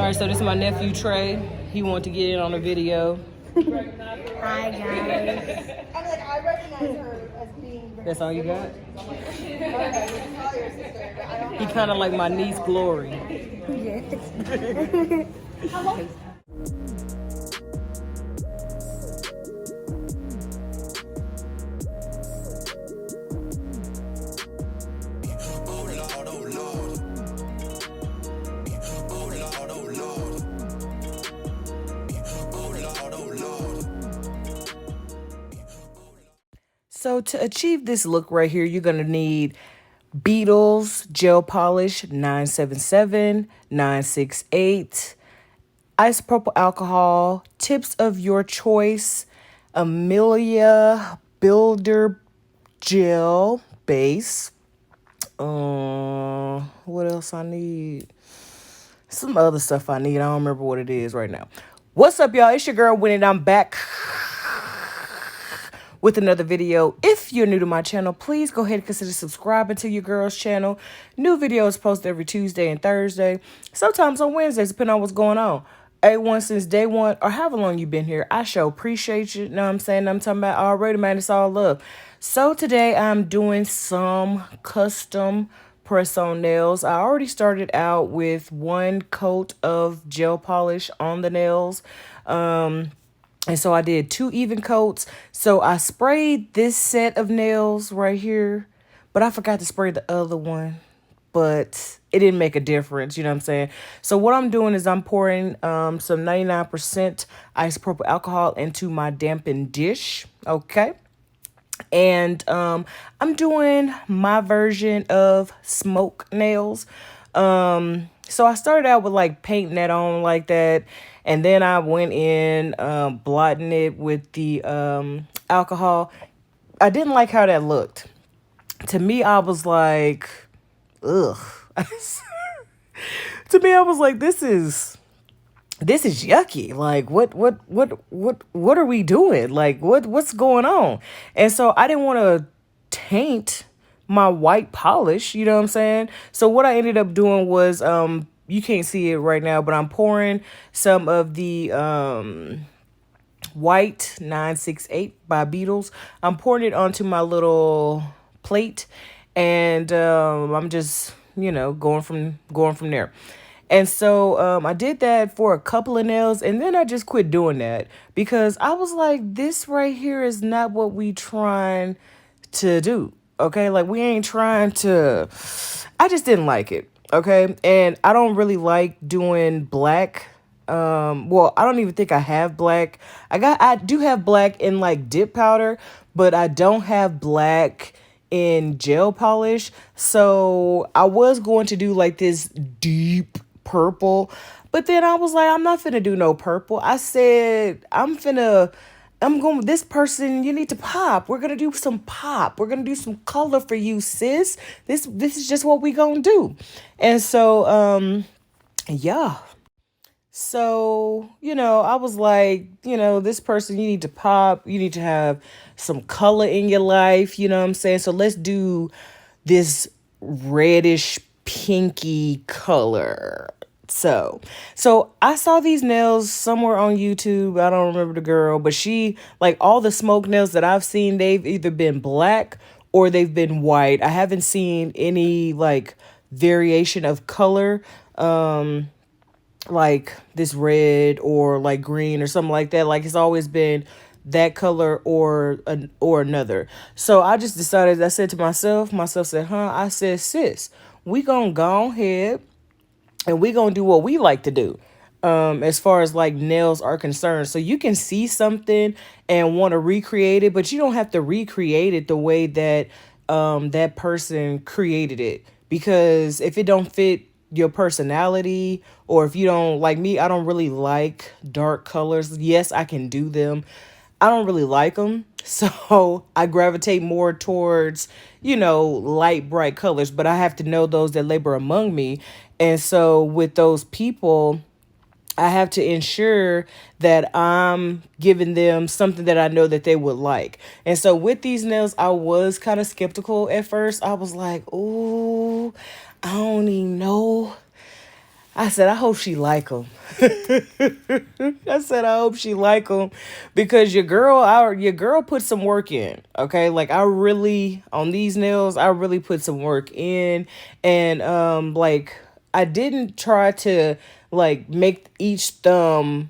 right, so this is my nephew Trey. He wanted to get in on the video. Hi guys. I recognize her as being. That's all you got? He kind of like my niece Glory. Yes. So to achieve this look right here, you're going to need Beetles Gel Polish 977, 968, isopropyl alcohol, tips of your choice, Amelia Builder Gel Base. What else I need? Some other stuff I need. I don't remember what it is right now. What's up, y'all? It's your girl Wendi, and I'm back with another video. If you're new to my channel, please go ahead and consider subscribing to your girl's channel. New videos posted every Tuesday and Thursday, sometimes on Wednesdays, depending on what's going on. A1 since day one, or however long you've been here, I sure appreciate you. Know what I'm saying? I'm talking about already, man. It's all love. So today I'm doing some custom press-on nails. I already started out with one coat of gel polish on the nails. And so I did 2 even coats. So I sprayed this set of nails right here, but I forgot to spray the other one, but it didn't make a difference. You know what I'm saying? So what I'm doing is I'm pouring some 99% isopropyl alcohol into my dampened dish. Okay. And I'm doing my version of smoke nails. So I started out with like painting that on like that. And then I went in blotting it with the alcohol. I didn't like how that looked. To me, I was like, ugh. To me, I was like, this is yucky. Like, what are we doing? Like, what's going on? And so I didn't want to taint my white polish, you know what I'm saying? So what I ended up doing was, you can't see it right now, but I'm pouring some of the white 968 by Beetles. I'm pouring it onto my little plate, and I'm just, you know, going from there. And so I did that for a couple of nails, and then I just quit doing that because I was like, this right here is not what we trying to do. Okay, like we ain't trying to. I just didn't like it. Okay, and I don't really like doing black. Well, I don't even think I have black. I do have black in like dip powder, but I don't have black in gel polish. So I was going to do like this deep purple, but then I was like, I'm not finna do no purple. I said, I'm going with this person. You need to pop. We're going to do some pop. We're going to do some color for you, sis. This is just what we going to do. And so, yeah. So, you know, I was like, you know, this person, you need to pop. You need to have some color in your life. You know what I'm saying? So let's do this reddish pinky color. So I saw these nails somewhere on YouTube. I don't remember the girl, but she, like, all the smoke nails that I've seen, they've either been black or they've been white. I haven't seen any like variation of color, like this red or like green or something like that. Like it's always been that color or another. So I just decided, I said to myself said, I said, sis, we gonna go ahead and we gonna do what we like to do, as far as like nails are concerned. So you can see something and want to recreate it, but you don't have to recreate it the way that that person created it. Because if it don't fit your personality, or if you don't, like me, I don't really like dark colors. Yes, I can do them. I don't really like them. So I gravitate more towards, you know, light, bright colors, but I have to know those that labor among me. And so with those people, I have to ensure that I'm giving them something that I know that they would like. And so with these nails, I was kind of skeptical at first. I was like, oh, I don't even know. I said, I hope she like them. I said, I hope she like them because your girl put some work in. Okay, like I really on these nails, I really put some work in, and like I didn't try to like make each thumb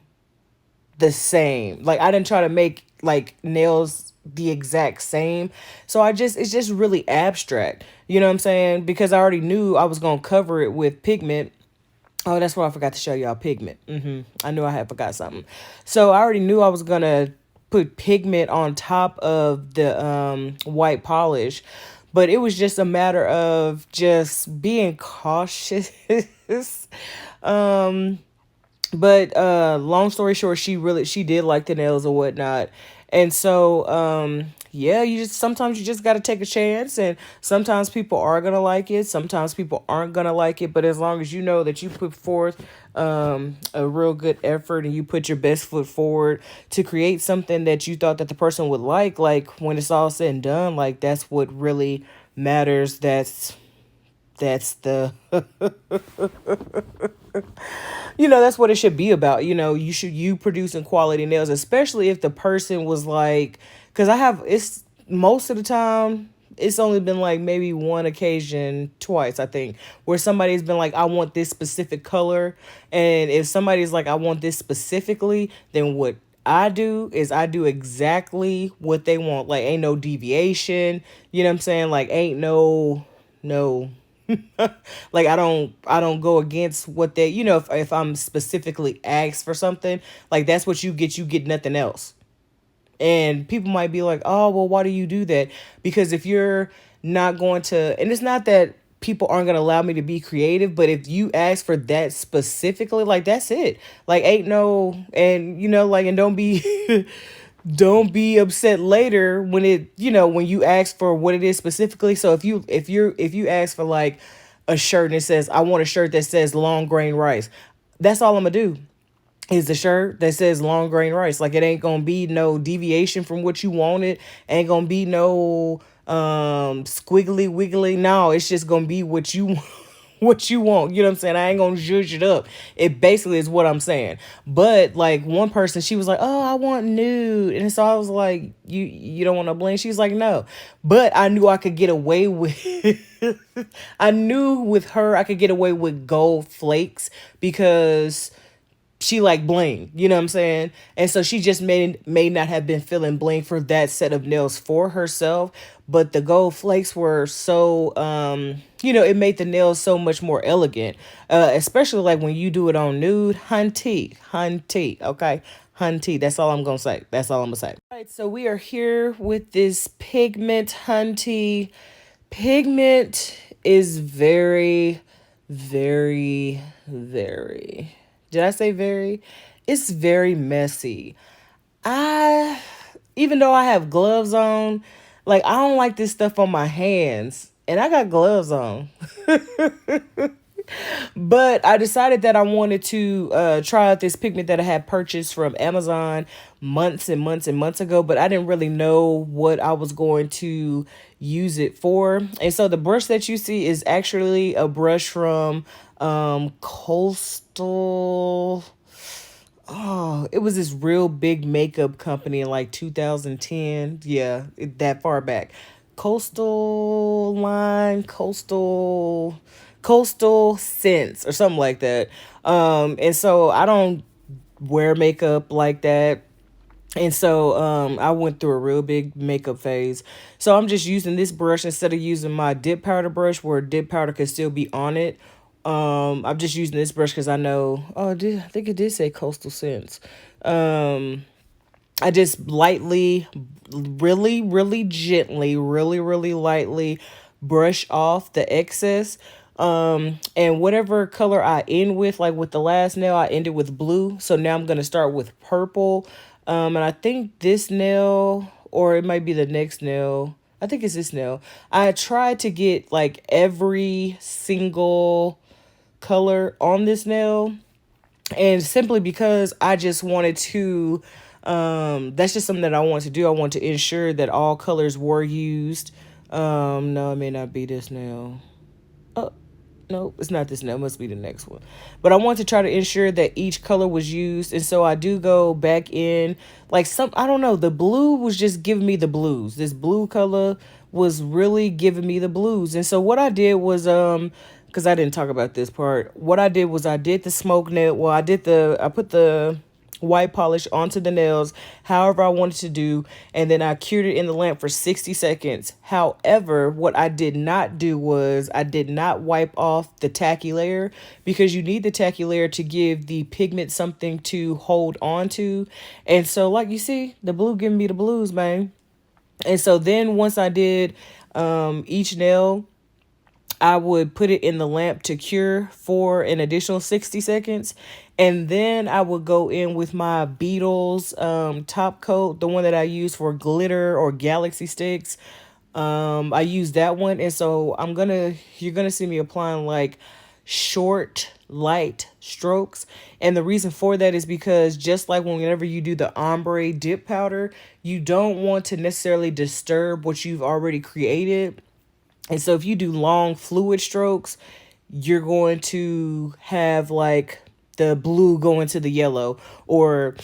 the same. Like I didn't try to make like nails the exact same. So it's just really abstract. You know what I'm saying? Because I already knew I was gonna cover it with pigment. Oh, that's what I forgot to show y'all pigment. I knew I had forgot something. So I already knew I was gonna put pigment on top of the white polish, but it was just a matter of just being cautious. um but long story short, she did like the nails or whatnot. And so yeah, sometimes you just got to take a chance, and sometimes people are going to like it, sometimes people aren't going to like it, but as long as you know that you put forth a real good effort and you put your best foot forward to create something that you thought that the person would like when it's all said and done, like that's what really matters. That's the that's what it should be about. You producing quality nails, especially if the person was like, because it's most of the time, it's only been like maybe one occasion, twice, I think, where somebody's been like, I want this specific color. And if somebody's like, I want this specifically, then what I do is I do exactly what they want. Like, ain't no deviation. You know what I'm saying? Like, ain't no like I don't go against what they, if I'm specifically asked for something, like that's what you get nothing else. And people might be like, oh well, why do you do that? Because if you're not going to, and it's not that people aren't going to allow me to be creative, but if you ask for that specifically, like that's it. Like ain't no, and like, and don't be don't be upset later when when you ask for what it is specifically. So if you ask for like a shirt and it says, I want a shirt that says long grain rice, that's all I'm gonna do is the shirt that says long grain rice. Like it ain't gonna be no deviation from what you wanted. Ain't gonna be no squiggly wiggly. No, it's just gonna be what you what you want. You know what I'm saying? I ain't gonna zhuzh it up. It basically is what I'm saying. But like one person, she was like, oh, I want nude. And so I was like, you don't want to bling? She's like, no. But I knew I could get away with I knew with her I could get away with gold flakes because she like bling, you know what I'm saying? And so she just may not have been feeling bling for that set of nails for herself, but the gold flakes were so it made the nails so much more elegant. Especially like when you do it on nude, hunty, okay? Hunty, that's all I'm gonna say. That's all I'm gonna say. All right, so we are here with this pigment hunty. Pigment is very, very, very, did I say very? It's very messy. I, even though I have gloves on, like I don't like this stuff on my hands, and I got gloves on. But I decided that I wanted to try out this pigment that I had purchased from Amazon months and months and months ago, but I didn't really know what I was going to use it for. And so the brush that you see is actually a brush from Coastal. Oh, it was this real big makeup company in like 2010. Yeah, that far back. Coastal Scents or something like that. And so I don't wear makeup like that. And so I went through a real big makeup phase. So I'm just using this brush instead of using my dip powder brush where dip powder could still be on it. I'm just using this brush because I know, I think it did say Coastal Scents. I just lightly, really, really gently, really, really lightly brush off the excess. And whatever color I end with, like with the last nail, I ended with blue. So now I'm going to start with purple. And I think this nail, or it might be the next nail, I think it's this nail. I tried to get like every single color on this nail, and simply because I just wanted to that's just something that I want to do. I want to ensure that all colors were used. No, it may not be this nail. Oh, Nope, it's not this nail. It must be the next one. But I want to try to ensure that each color was used. And so I do go back in. Like some, I don't know. The blue was just giving me the blues. This blue color was really giving me the blues. And so what I did was, because I didn't talk about this part. What I did was I did the smoke nail. Well, I put the white polish onto the nails however I wanted to do, and then I cured it in the lamp for 60 seconds. However, what I did not do was I did not wipe off the tacky layer, because you need the tacky layer to give the pigment something to hold on to. And so like you see, the blue giving me the blues, man. And so then once I did each nail, I would put it in the lamp to cure for an additional 60 seconds. And then I would go in with my Beetles top coat, the one that I use for glitter or galaxy sticks. I use that one. And so you're going to see me applying like short, light strokes. And the reason for that is because just like whenever you do the ombre dip powder, you don't want to necessarily disturb what you've already created. And so if you do long fluid strokes, you're going to have like the blue go into the yellow or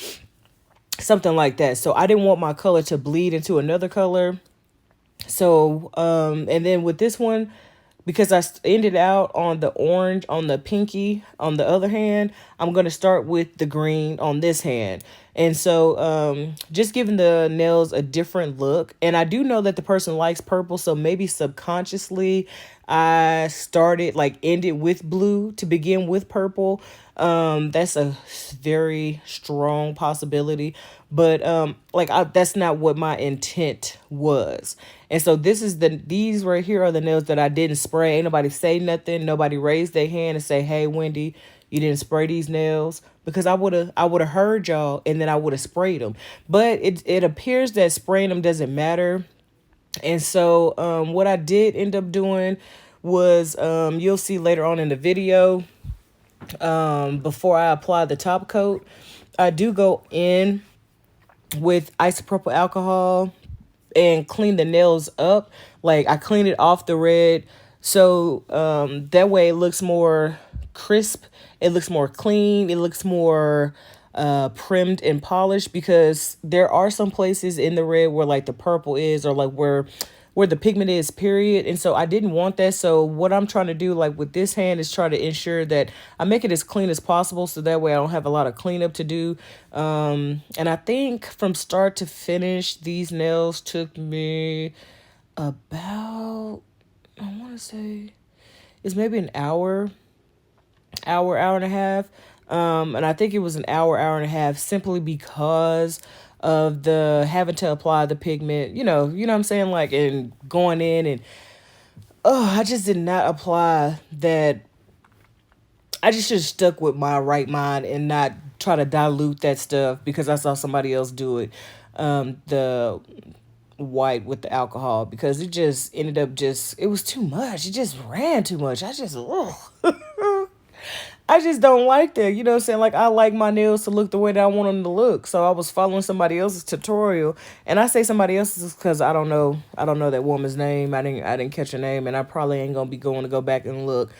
something like that. So I didn't want my color to bleed into another color. So, and then with this one, because ended out on the orange on the pinky on the other hand, I'm going to start with the green on this hand. And so just giving the nails a different look. And I do know that the person likes purple, so maybe subconsciously I ended with blue to begin with purple. That's a very strong possibility, but that's not what my intent was. And so these right here are the nails that I didn't spray. Ain't nobody say nothing. Nobody raised their hand and say, "Hey, Wendy, you didn't spray these nails," because I would have heard y'all and then I would have sprayed them. But it appears that spraying them doesn't matter. And so what I did end up doing was you'll see later on in the video, before I apply the top coat, I do go in with isopropyl alcohol and clean the nails up. Like I clean it off the red, so that way it looks more crisp, it looks more clean, it looks more primed and polished, because there are some places in the red where like the purple is, or like where the pigment is, period. And so I didn't want that. So what I'm trying to do, like with this hand, is try to ensure that I make it as clean as possible, so that way I don't have a lot of cleanup to do. And I think from start to finish, these nails took me about, I want to say it's maybe an hour and a half. And I think it was an hour and a half, simply because of the having to apply the pigment, what I'm saying? Like, and going in and, I just did not apply that. I just should have stuck with my right mind and not try to dilute that stuff, because I saw somebody else do it. The white with the alcohol, because it just ended up it was too much. It just ran too much. I just don't like that. You know what I'm saying? Like, I like my nails to look the way that I want them to look. So I was following somebody else's tutorial. And I say somebody else's because I don't know that woman's name. I didn't catch her name, and I probably ain't gonna be going to go back and look.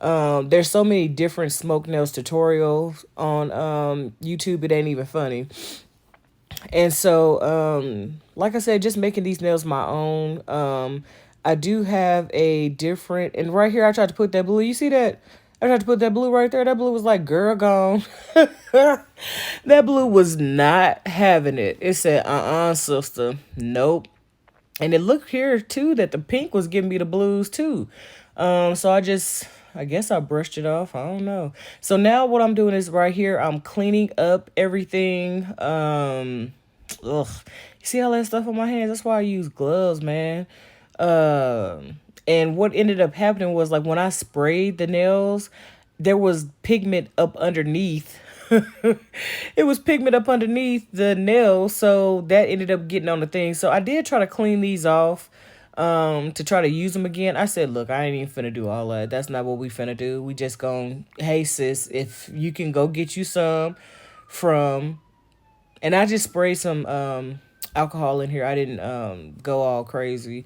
There's so many different smoke nails tutorials on YouTube, it ain't even funny. And so like I said, just making these nails my own. I do have a different, and right here I tried to put that blue. You see that? I tried to put that blue right there. That blue was like, girl, gone. That blue was not having it. It said, sister. Nope. And it looked here too that the pink was giving me the blues too. So I guess I brushed it off. I don't know. So now what I'm doing is right here, I'm cleaning up everything. You see all that stuff on my hands? That's why I use gloves, man. And what ended up happening was, like, when I sprayed the nails, there was pigment up underneath. It was pigment up underneath the nail, so that ended up getting on the thing. So I did try to clean these off to try to use them again. I said, look, I ain't even finna do all that. That's not what we finna do. We just gonna, hey sis, if you can go get you some from, and I just sprayed some alcohol in here. I didn't go all crazy.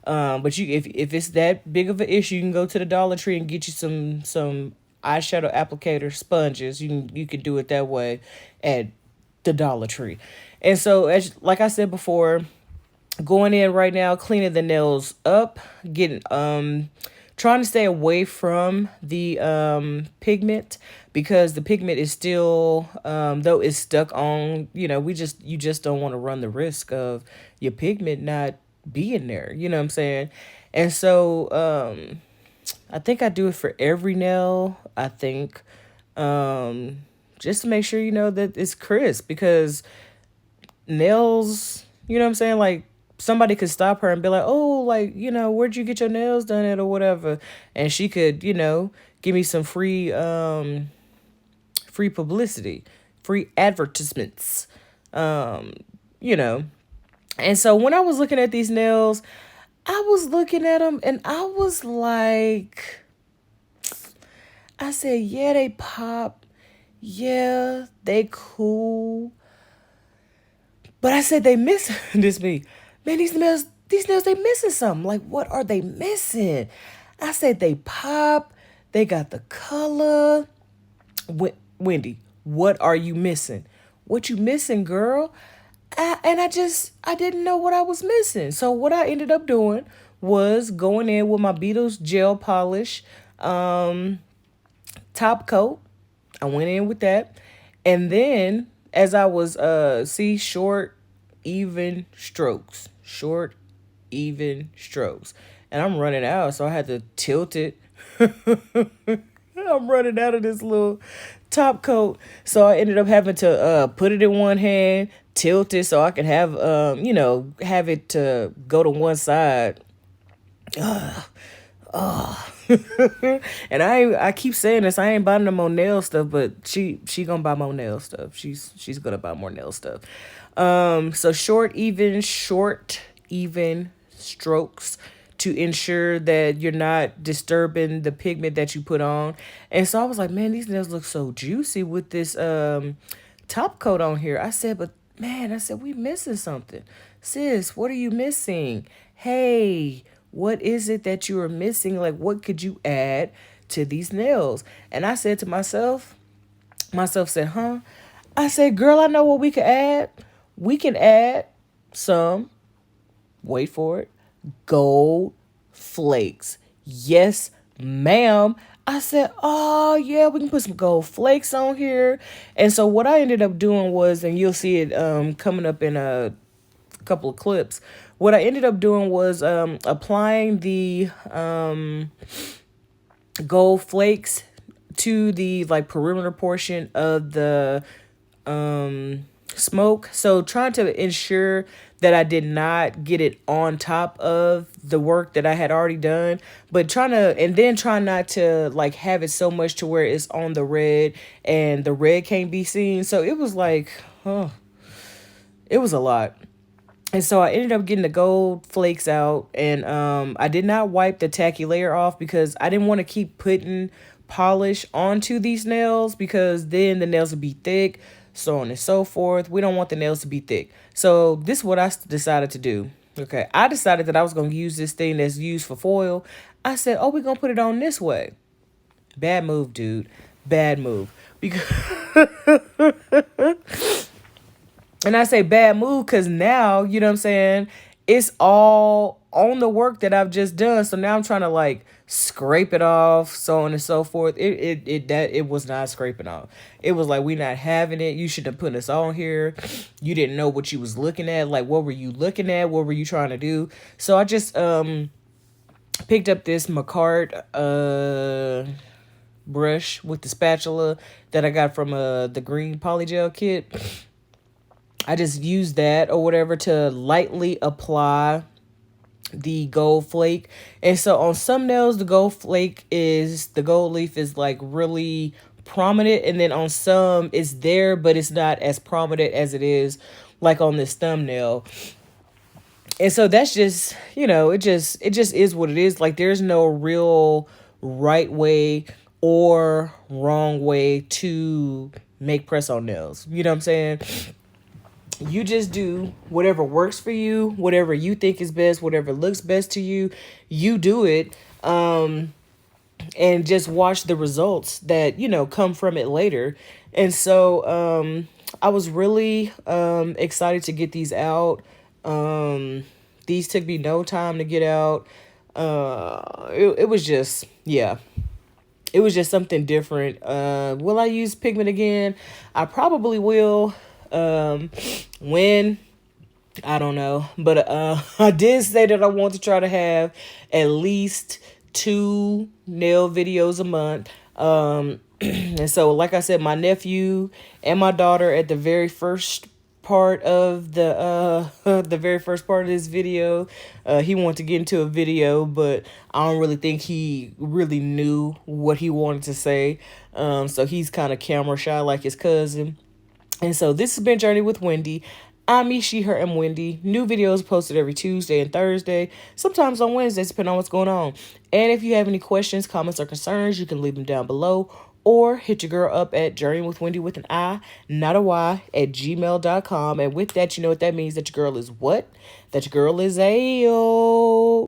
But if it's that big of an issue, you can go to the Dollar Tree and get you some eyeshadow applicator sponges. You can do it that way at the Dollar Tree. And so, as like I said before, going in right now, cleaning the nails up, getting trying to stay away from the pigment, because the pigment is still though it's stuck on, you just don't want to run the risk of your pigment not being there, you know what I'm saying? And so I think I do it for every nail, I think, just to make sure that it's crisp, because nails, you know what I'm saying? Like, somebody could stop her and be like, oh, like, where'd you get your nails done at, or whatever. And she could, give me some free publicity, free advertisements, you know. And so when I was looking at these nails, I was looking at them and I was like, I said, yeah, they pop. Yeah, they cool. But I said, they miss this me. Man, these nails, they missing something. Like, what are they missing? I said, they pop. They got the color. Wendy, what are you missing? What you missing, girl? I didn't know what I was missing. So what I ended up doing was going in with my Beatles gel polish, top coat. I went in with that. And then as I was see, short, even strokes. Short, even strokes. And I'm running out, so I had to tilt it. I'm running out of this little top coat. So I ended up having to put it in one hand, tilt it so I could have have it to go to one side. And I keep saying this, I ain't buying no more nail stuff, but she gonna buy more nail stuff. She's gonna buy more nail stuff. So short, even strokes to ensure that you're not disturbing the pigment that you put on. And so I was like, man, these nails look so juicy with this top coat on here. I said, but man, we missing something. Sis, what are you missing? Hey, what is it that you are missing? Like, what could you add to these nails? And I said to myself said, huh? I said, girl, I know what we could add. We can add some, wait for it, gold flakes. Yes, ma'am. I said, oh, yeah, we can put some gold flakes on here. And so what I ended up doing was, and you'll see it coming up in a couple of clips, what I ended up doing was applying the gold flakes to the like perimeter portion of the smoke. So trying to ensure that I did not get it on top of the work that I had already done, but trying not to like have it so much to where it's on the red and the red can't be seen. So it was like, it was a lot. And so I ended up getting the gold flakes out, and I did not wipe the tacky layer off because I didn't want to keep putting polish onto these nails, because then the nails would be thick, so on and so forth. We don't want the nails to be thick. So this is what I decided to do. Okay, I decided that I was going to use this thing that's used for foil. I said, oh, we're going to put it on this way. Bad move, dude. Bad move. Because and I say bad move because now, you know what I'm saying, it's all on the work that I've just done. So now I'm trying to like scrape it off, so on and so forth. It was not scraping off. It was like, we not having it. You shouldn't have put us on here. You didn't know what you was looking at. Like, what were you looking at? What were you trying to do? So I just picked up this Makartt brush with the spatula that I got from the green polygel kit. I just used that or whatever to lightly apply the gold flake. And so on some nails, the gold leaf is like really prominent. And then on some it's there, but it's not as prominent as it is like on this thumbnail. And so that's just, it just is what it is. Like, there's no real right way or wrong way to make press on nails. You know what I'm saying? You just do whatever works for you, whatever you think is best, whatever looks best to you. You do it. And just watch the results that come from it later. And so I was really excited to get these out. These took me no time to get out. It was just, yeah, it was just something different. Will I use pigment again? I probably will. When, I don't know, but I did say that I want to try to have at least 2 nail videos a month. And so, like I said, my nephew and my daughter at the very first part of the very first part of this video, he wanted to get into a video, but I don't really think he really knew what he wanted to say. So he's kind of camera shy like his cousin. And so this has been Journey with Wendi. I'm me, she, her, and Wendi. New videos posted every Tuesday and Thursday, sometimes on Wednesdays, depending on what's going on. And if you have any questions, comments, or concerns, you can leave them down below or hit your girl up at journeywithwendi with an I, not a Y, at gmail.com. And with that, you know what that means, that your girl is what? That your girl is a...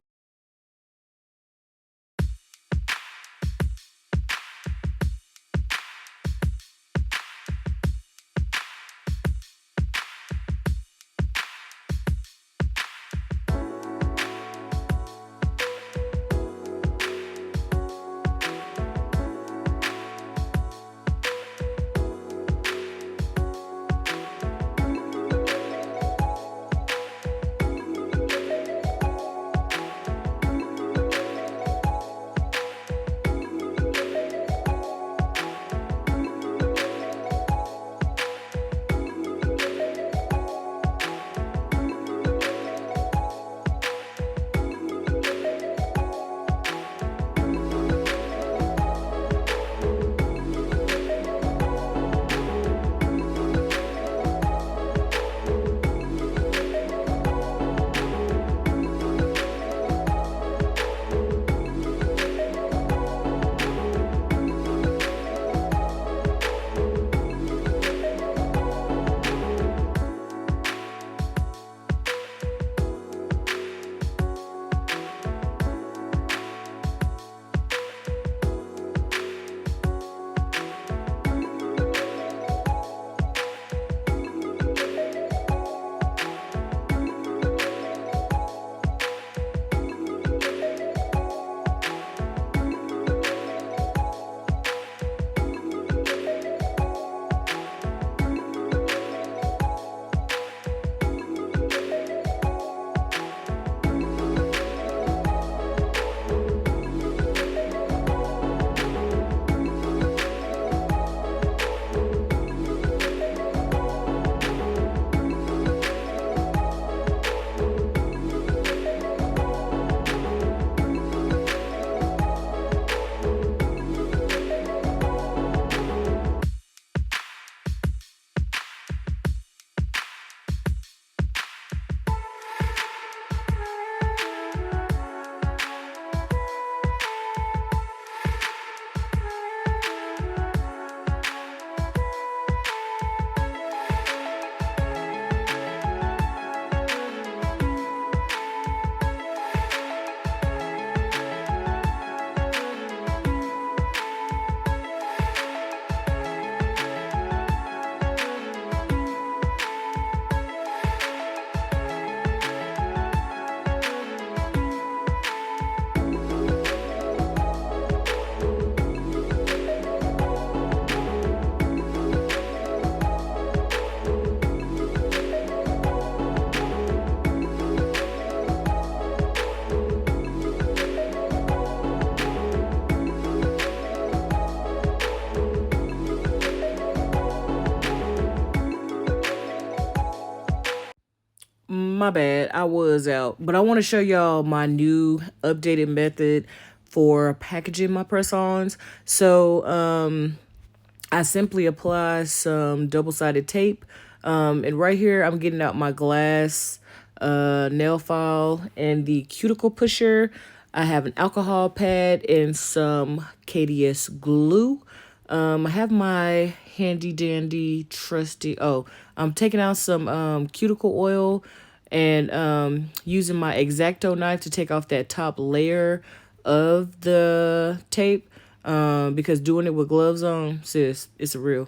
My bad, I was out. But I want to show y'all my new updated method for packaging my press-ons. So I simply apply some double-sided tape. And right here, I'm getting out my glass nail file and the cuticle pusher. I have an alcohol pad and some KDS glue. I have my handy dandy trusty. Oh, I'm taking out some cuticle oil and using my X-Acto knife to take off that top layer of the tape. Because doing it with gloves on, sis, it's real.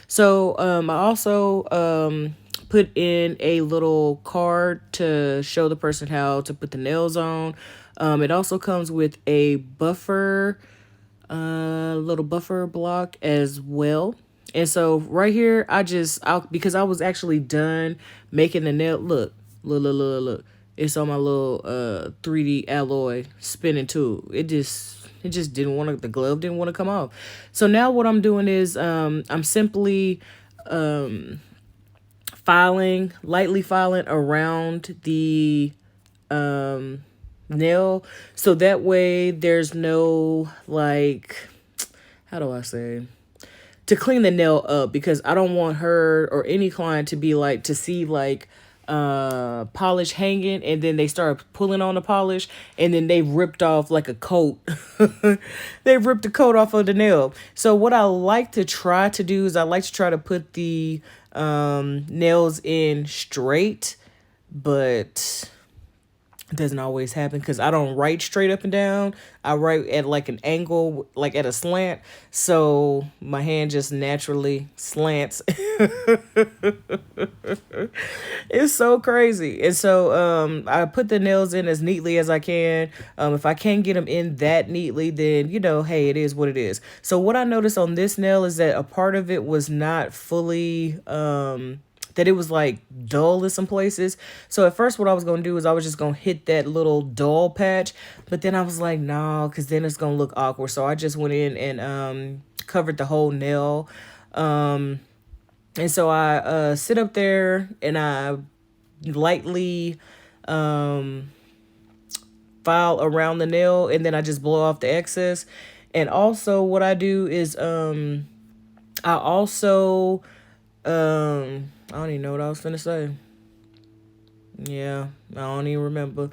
So I also put in a little card to show the person how to put the nails on. It also comes with a little buffer block as well. And so right here, because I was actually done making the nail. Look. It's on my little 3D alloy spinning tool. It just didn't want to, the glove didn't want to come off. So now what I'm doing is I'm simply lightly filing around the nail, so that way there's no, like, how do I say, to clean the nail up, because I don't want her or any client to be like, to see like polish hanging and then they start pulling on the polish and then they ripped off like a coat. They ripped the coat off of the nail. So what I like to try to do is I like to try to put the nails in straight, but it doesn't always happen because I don't write straight up and down. I write at like an angle, like at a slant. So my hand just naturally slants. It's so crazy. And so I put the nails in as neatly as I can. If I can't get them in that neatly, then, hey, it is what it is. So what I noticed on this nail is that a part of it was not fully that it was like dull in some places. So at first what I was going to do is I was just going to hit that little dull patch. But then I was like, no, because then it's going to look awkward. So I just went in and covered the whole nail. And so I sit up there and I lightly file around the nail, and then I just blow off the excess. And also what I do is I also I don't even know what I was finna say. Yeah, I don't even remember.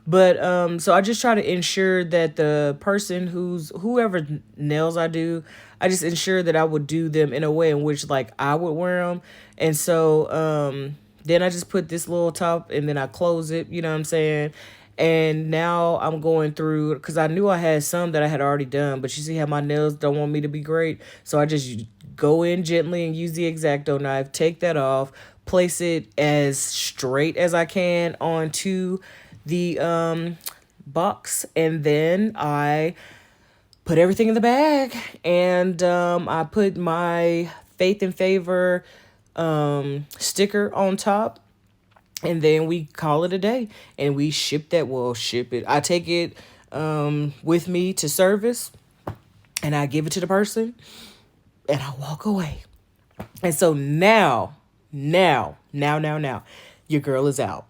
But so I just try to ensure that the person whoever nails I do, I just ensure that I would do them in a way in which like I would wear them. And so then I just put this little top and then I close it, you know what I'm saying? And now I'm going through, because I knew I had some that I had already done, but you see how my nails don't want me to be great. So I just go in gently and use the X-Acto knife, take that off, place it as straight as I can onto the box, and then I put everything in the bag, and I put my Faith and Favor sticker on top, and then we call it a day, and we ship it. I take it with me to service, and I give it to the person, and I walk away. And so now, your girl is out.